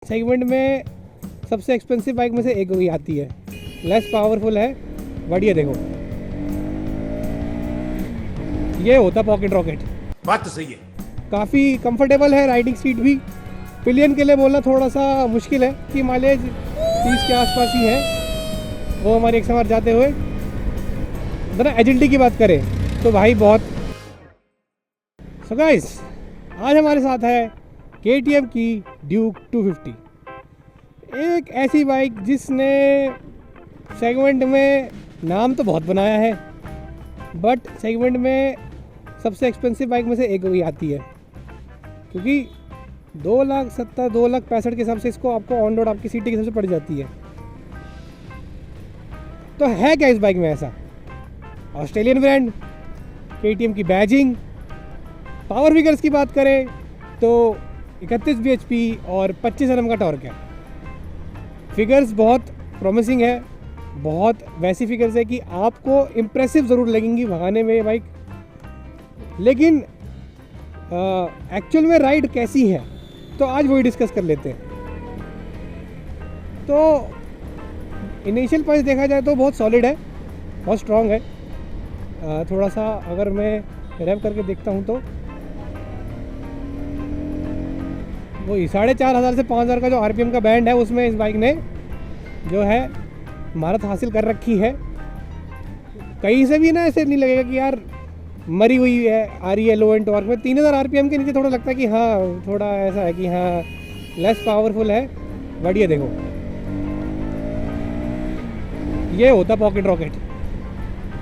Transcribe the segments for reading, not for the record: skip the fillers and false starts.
Segment में सबसे expensive bike में से एक हुई आती है, लेस पावरफुल है, बट ये देखो, ये होता पॉकेट रॉकेट। बात तो सही है। काफ़ी कंफर्टेबल है, राइडिंग सीट भी। पिलियन के लिए बोलना थोड़ा सा मुश्किल है कि माइलेज 30 के आसपास ही है वो हमारे 100 जाते हुए। जरा एजिलिटी की बात करें तो भाई बहुत। सो गाइस, आज हमारे साथ है KTM की ड्यूक 250, एक ऐसी बाइक जिसने सेगमेंट में नाम तो बहुत बनाया है, बट सेगमेंट में सबसे एक्सपेंसिव बाइक में से एक हुई आती है, क्योंकि 2,70,000 2,65,000 के हिसाब से इसको आपको ऑन रोड आपकी सीटी के हिसाब से पड़ जाती है। तो है क्या इस बाइक में ऐसा? ऑस्ट्रेलियन ब्रांड, KTM की बैजिंग। पावर फिगर्स की बात करें तो 31 bhp और 25 Nm का टॉर्क है। फिगर्स बहुत प्रॉमिसिंग है, बहुत वैसी फिगर्स है कि आपको इम्प्रेसिव ज़रूर लगेंगी भगाने में ये बाइक, लेकिन एक्चुअल में राइड कैसी है तो आज वही डिस्कस कर लेते हैं। तो इनिशियल प्राइस देखा जाए तो बहुत सॉलिड है, बहुत स्ट्रॉन्ग है। थोड़ा सा अगर मैं रैप करके देखता हूँ तो वही 4,500 से 5,000 का जो RPM का बैंड है उसमें इस बाइक ने जो है महारत हासिल कर रखी है। कहीं से भी ना ऐसे नहीं लगेगा कि यार मरी हुई है आ रही है लो एंड टॉर्क में। 3,000 RPM के नीचे थोड़ा लगता है कि हाँ, थोड़ा ऐसा है कि हाँ लेस पावरफुल है, बट ये देखो, ये होता पॉकेट रॉकेट।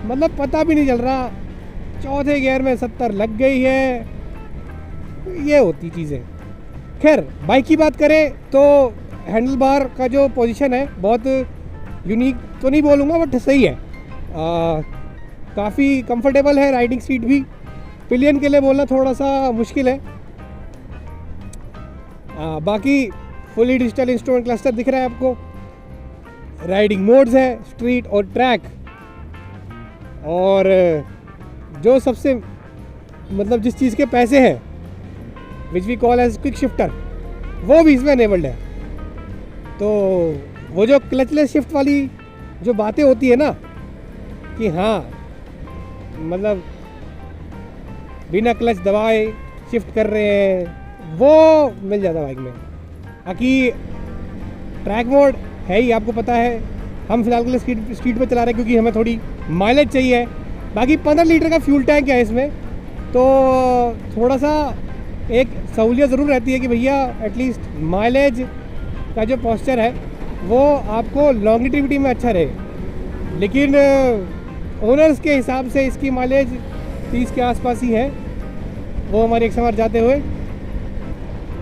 मतलब पता भी नहीं चल रहा, चौथे गियर में 70 लग गई है, ये होती चीज़ें। खैर, बाइक की बात करें तो हैंडल बार का जो पोजीशन है बहुत यूनिक तो नहीं बोलूँगा, बट सही है। काफ़ी कंफर्टेबल है, राइडिंग सीट भी। पिलियन के लिए बोलना थोड़ा सा मुश्किल है। बाकी फुली डिजिटल इंस्ट्रूमेंट क्लस्टर दिख रहा है आपको। राइडिंग मोड्स है, स्ट्रीट और ट्रैक, और जो सबसे मतलब जिस चीज़ के पैसे हैं which we call as quick shifter, वो भी इसमें अनेबल्ड है। तो वो जो क्लचलेस शिफ्ट वाली जो बातें होती है ना कि हाँ मतलब बिना क्लच दबाए शिफ्ट कर रहे हैं, वो मिल जाता बाइक में। बाकी ट्रैक मोड है ही, आपको पता है। हम फिलहाल के लिए स्ट्रीट पे चला रहे हैं क्योंकि हमें थोड़ी माइलेज चाहिए। बाकी 15 लीटर का फ्यूल टैंक है इसमें, तो थोड़ा सा एक सहूलियत ज़रूर रहती है कि भैया एटलीस्ट माइलेज का जो पॉस्चर है वो आपको लॉन्गिटिविटी में अच्छा रहे। लेकिन ओनर्स के हिसाब से इसकी माइलेज 30 के आसपास ही है वो हमारे 100 जाते हुए।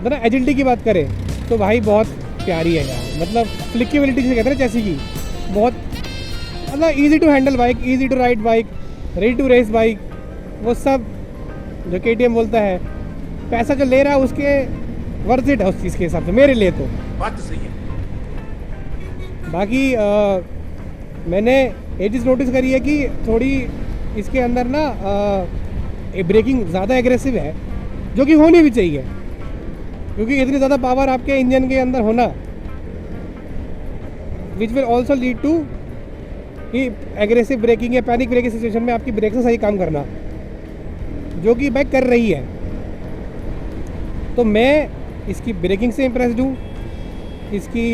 जरा एजिलिटी की बात करें तो भाई बहुत प्यारी है यार। मतलब फ्लिक्सिबिलिटी से कहते हैं जैसी की, बहुत मतलब easy to handle bike, easy to ride bike, ready to race bike, वो सब जो KTM बोलता है। पैसा जो ले रहा है उसके वर्थ इट है उस चीज़ के हिसाब से, मेरे लिए तो। बात तो सही है। बाकी मैंने एक चीज़ नोटिस करी है कि थोड़ी इसके अंदर ना ब्रेकिंग ज़्यादा एग्रेसिव है, जो कि होनी भी चाहिए, क्योंकि इतनी ज़्यादा पावर आपके इंजन के अंदर होना which will also lead to कि एग्रेसिव ब्रेकिंग या पैनिक ब्रेकिंग सिचुएशन में आपकी ब्रेक से सही काम करना, जो कि बाइक कर रही है। तो मैं इसकी ब्रेकिंग से इम्प्रेस्ड हूँ, इसकी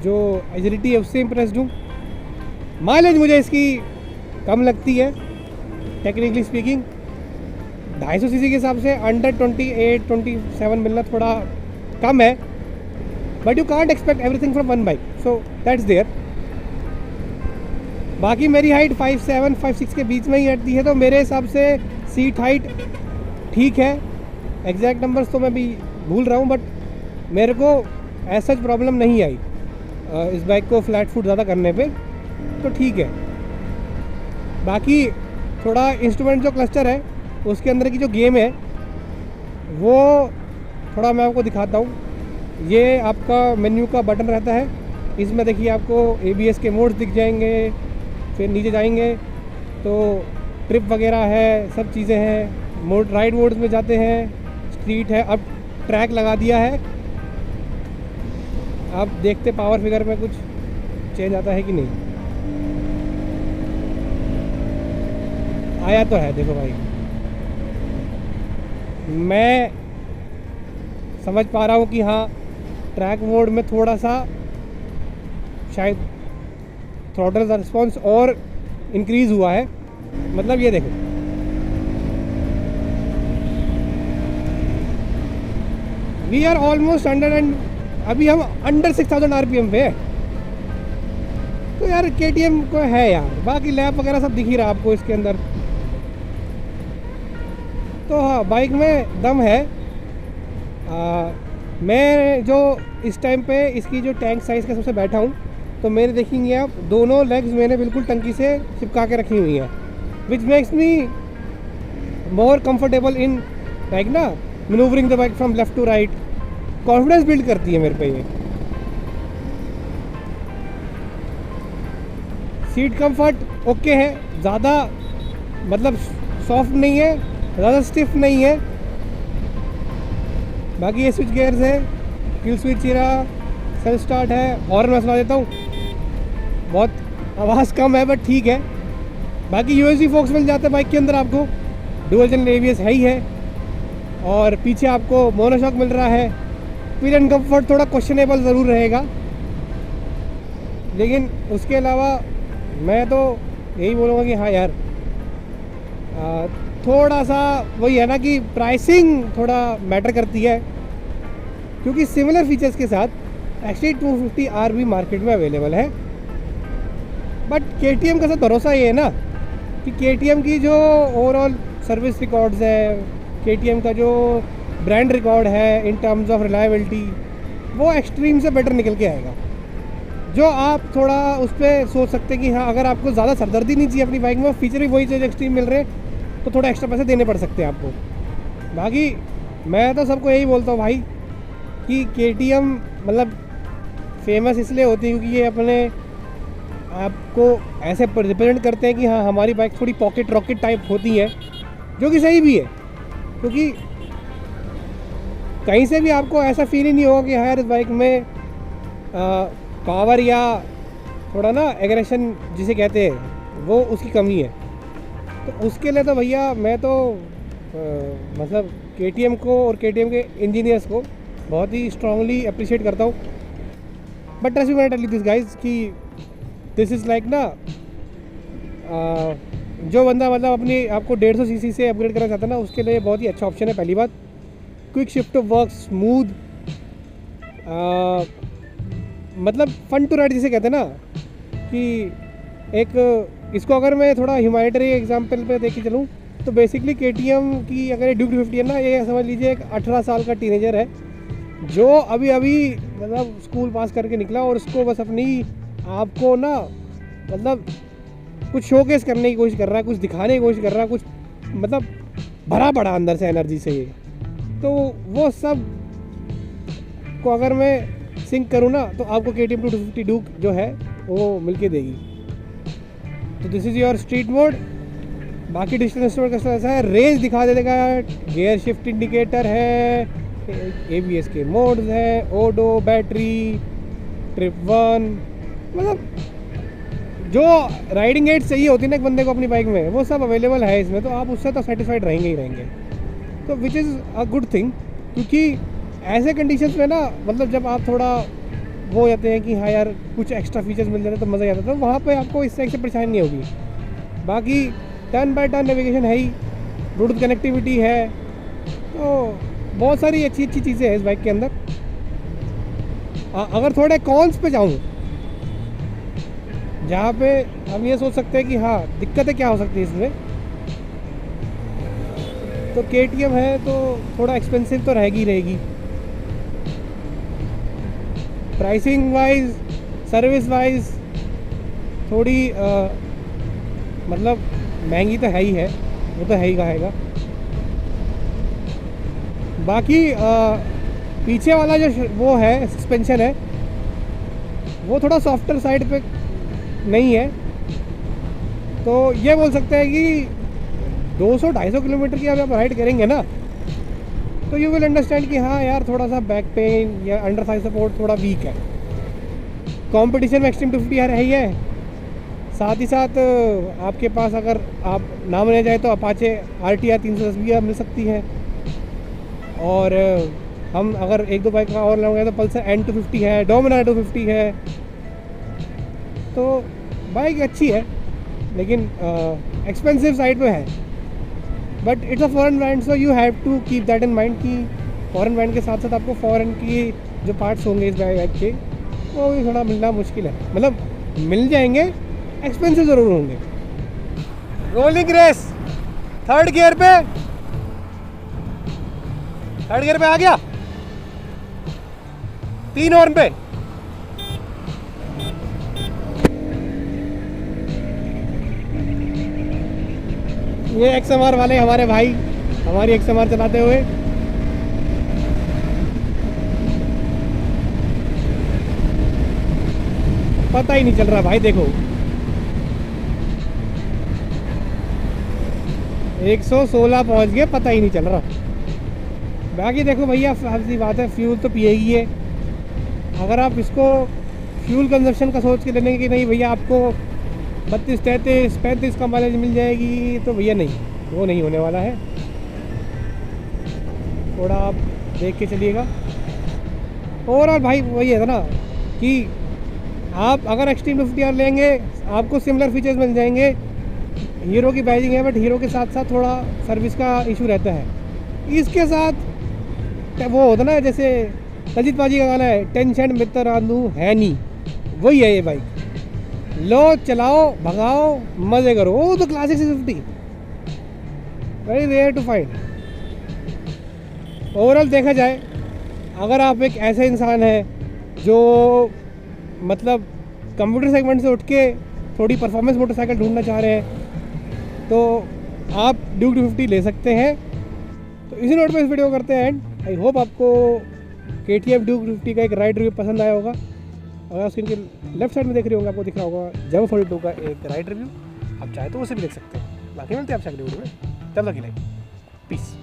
जो एजिलिटी है उससे इम्प्रेस्ड हूँ। माइलेज मुझे इसकी कम लगती है टेक्निकली स्पीकिंग। 250 सीसी के हिसाब से अंडर 28-27 मिलना थोड़ा कम है, but you can't expect everything from one bike, so that's there. बाकी मेरी हाइट 5'7" 5'6" के बीच में ही रहती है, तो मेरे हिसाब से सीट हाइट ठीक है। एग्जैक्ट नंबर्स तो मैं भी भूल रहा हूँ, बट मेरे को ऐसा प्रॉब्लम नहीं आई इस बाइक को फ्लैट फुट ज़्यादा करने पे, तो ठीक है। बाकी थोड़ा इंस्ट्रूमेंट जो क्लस्टर है उसके अंदर की जो गेम है वो थोड़ा मैं आपको दिखाता हूँ। ये आपका मेन्यू का बटन रहता है, इसमें देखिए आपको ABS के मोड्स दिख जाएंगे। फिर नीचे जाएंगे तो ट्रिप वगैरह है, सब चीज़ें हैं। मोड राइड मोड्स में जाते हैं, स्ट्रीट है, अब ट्रैक लगा दिया है। अब देखते पावर फिगर में कुछ चेंज आता है कि नहीं। आया तो है, देखो भाई मैं समझ पा रहा हूँ कि हाँ ट्रैक मोड में थोड़ा सा शायद थ्रॉटल का रिस्पॉन्स और इंक्रीज़ हुआ है। मतलब ये देखो we are almost under and अभी हम अंडर 6000 RPM पे है। तो यार KTM को है यार, बाकी लैप वगैरह सब दिख ही रहा आपको इसके अंदर। तो हाँ बाइक में दम है। मैं जो इस टाइम पे इसकी जो टैंक साइज़ का सबसे बैठा हूँ, तो मेरे देखेंगे आप दोनों लेग्स मैंने बिल्कुल टंकी से चिपका के रखी हुई हैं, which makes me more comfortable in like ना manoeuvring the bike from left to right. Confidence build करती है मेरे पे ये। सीट कंफर्ट ओके है, ज़्यादा मतलब सॉफ्ट नहीं है, ज़्यादा स्टिफ नहीं है। बाकी ये स्विच गियर्स है, किल स्विच ही रहा, सेल्फ स्टार्ट है। हॉर्न मैं सुना देता हूँ, बहुत आवाज़ कम है बट ठीक है। बाकी USB फोक्स मिल जाते हैं बाइक के अंदर आपको, डुअल चैनल ABS है ही है, और पीछे आपको मोनोशॉक मिल रहा है। फील एंड कंफर्ट थोड़ा क्वेश्चनेबल ज़रूर रहेगा, लेकिन उसके अलावा मैं तो यही बोलूँगा कि हाँ यार थोड़ा सा वही है ना कि प्राइसिंग थोड़ा मैटर करती है, क्योंकि सिमिलर फीचर्स के साथ एक्चुअली 250R भी मार्केट में अवेलेबल है। बट KTM का सब भरोसा ये है ना कि KTM की जो ओवरऑल सर्विस रिकॉर्ड्स है, KTM का जो ब्रांड रिकॉर्ड है इन टर्म्स ऑफ रिलायबिलिटी, वो एक्सट्रीम से बेटर निकल के आएगा। जो आप थोड़ा उस पर सोच सकते हैं कि हाँ अगर आपको ज़्यादा सरदर्दी नहीं चाहिए अपनी बाइक में, फीचर भी वही चीज़ एक्सट्रीम मिल रहे हैं, तो थोड़ा एक्स्ट्रा पैसे देने पड़ सकते हैं आपको। बाकी मैं तो सबको यही बोलता हूँ भाई कि KTM मतलब फेमस इसलिए होती है क्योंकि ये अपने आपको ऐसे रिप्रेजेंट करते हैं कि हाँ हमारी बाइक थोड़ी पॉकेट रॉकेट टाइप होती है, जो कि सही भी है, क्योंकि कहीं से भी आपको ऐसा फील ही नहीं होगा कि हाँ यार इस बाइक में पावर या थोड़ा ना एग्रेशन जिसे कहते हैं वो उसकी कमी है। तो उसके लिए तो भैया मैं तो मतलब KTM को और KTM के इंजीनियर्स को बहुत ही स्ट्रांगली अप्रिशिएट करता हूँ। But trust me when I tell you this guys कि दिस इज़ लाइक ना जो बंदा मतलब अपनी आपको 150 cc से अपग्रेड करना चाहता है ना, उसके लिए बहुत ही अच्छा ऑप्शन है। पहली बात, quick shift of work, smooth, मतलब फन टू राइड जिसे कहते हैं ना, कि एक इसको अगर मैं थोड़ा ह्यूमैनिटरी एग्जांपल पे देख के चलूँ तो बेसिकली KTM की अगर ये ड्यूक 250 है ना, ये समझ लीजिए एक 18 साल का टीनेजर है जो अभी अभी मतलब स्कूल पास करके निकला, और उसको बस अपनी आपको ना मतलब कुछ शोकेस करने की कोशिश कर रहा है, कुछ दिखाने की कोशिश कर रहा है, कुछ मतलब भरा पड़ा अंदर से एनर्जी से ये। तो वो सब को अगर मैं सिंक करूँ ना तो आपको KTM 250 ड्यूक जो है वो मिलके देगी। तो this is your street mode. बाकी डिजिटल इंस्ट्रूमेंट का ऐसा है, रेंज दिखा देगा, गियर शिफ्ट इंडिकेटर है, ABS के मोड्स है, ओडो, बैटरी, ट्रिप 1, मतलब जो राइडिंग एड्स चाहिए होती है ना एक बंदे को अपनी बाइक में, वो सब अवेलेबल है इसमें। तो आप उससे तो सेटिस्फाइड रहेंगे ही रहेंगे, तो which is a good thing. क्योंकि ऐसे कंडीशंस में ना मतलब जब आप थोड़ा वो हो जाते हैं कि हाँ यार कुछ एक्स्ट्रा फीचर्स मिल जाते हैं तो मज़ा आता है, तो वहाँ पे आपको इस तरह से परेशानी नहीं होगी। बाकी टर्न बाय टर्न नेविगेशन है ही, ब्लूटूथ कनेक्टिविटी है, तो बहुत सारी अच्छी अच्छी चीज़ें हैं इस बाइक के अंदर। अगर थोड़े कॉन्स पे जाऊँ, जहाँ पे हम ये सोच सकते हैं कि हाँ दिक्कतें क्या हो सकती है इसमें, तो KTM है तो थोड़ा एक्सपेंसिव तो रहेगी। प्राइसिंग वाइज, सर्विस वाइज थोड़ी मतलब महंगी तो है ही है, वो तो है ही कहेगा। बाकी पीछे वाला जो वो है सस्पेंशन है वो थोड़ा सॉफ्टर साइड पे नहीं है, तो ये बोल सकते हैं कि 200-250 किलोमीटर की आप राइड करेंगे ना तो यू विल अंडरस्टैंड कि हाँ यार थोड़ा सा बैक पेन या अंडर थाई सपोर्ट थोड़ा वीक है। कंपटीशन में एक्सट्रीम 250 है ही है। साथ ही साथ आपके पास अगर आप नाम ले जाए तो अपाचे RTR 310 भी मिल सकती है। और हम अगर एक दो बाइक का और लेंगे तो पल्सर N250 है, डोमिनार 250 है। तो बाइक अच्छी है लेकिन एक्सपेंसिव साइड पे है, but it's a foreign brand, so you have to keep that in mind कि फॉरेन ब्रांड के साथ साथ आपको फॉरेन की जो पार्ट्स होंगे इस बाइक के वो भी थोड़ा मिलना मुश्किल है। मतलब मिल जाएंगे, एक्सपेंसिव ज़रूर होंगे। रोलिंग रेस थर्ड गियर पे आ गया, 3 हॉर्न पे। ये XMR वाले हमारे भाई हमारी XMR चलाते हुए पता ही नहीं चल रहा भाई। देखो 116 पहुंच गए, पता ही नहीं चल रहा। बाकी देखो भैया, सी बात है, फ्यूल तो पिएगी है। अगर आप इसको फ्यूल कंजप्शन का सोच के लेने कि नहीं भैया आपको 32, 33, 35 का माइलेज मिल जाएगी, तो भैया नहीं, वो नहीं होने वाला है। थोड़ा आप देख के चलिएगा। ओवरऑल भाई वही है ना कि आप अगर एक्सट्रीम 250R लेंगे आपको सिमिलर फीचर्स मिल जाएंगे। हीरो की बैजिंग है, बट हीरो के साथ साथ थोड़ा सर्विस का इशू रहता है। इसके साथ वो होता ना, जैसे अजीत पाजी का गाना है, टेंशन मित्र आंदू है नहीं, वही है ये बाइक। लो, चलाओ, भगाओ, मज़े करो। वो तो classic 650, very rare to find. Overall देखा जाए, अगर आप एक ऐसे इंसान हैं जो मतलब कंप्यूटर सेगमेंट से उठ के थोड़ी परफॉर्मेंस मोटरसाइकिल ढूंढना चाह रहे हैं, तो आप ड्यूक 250 ले सकते हैं। तो इसी नोट पे इस वीडियो करते हैं एंड। आई होप आपको KTM ड्यूक 250 का एक राइड रिव्यू पसंद आया होगा। अगर स्क्रीन के लेफ्ट साइड में देख रहे होंगे, आपको दिख रहा होगा जब 42 का एक राइड रिव्यू, आप चाहे तो उसे भी देख सकते हैं। बाकी मिलते हैं आपसे अगले वीडियो में, तब तक के लिए पीस।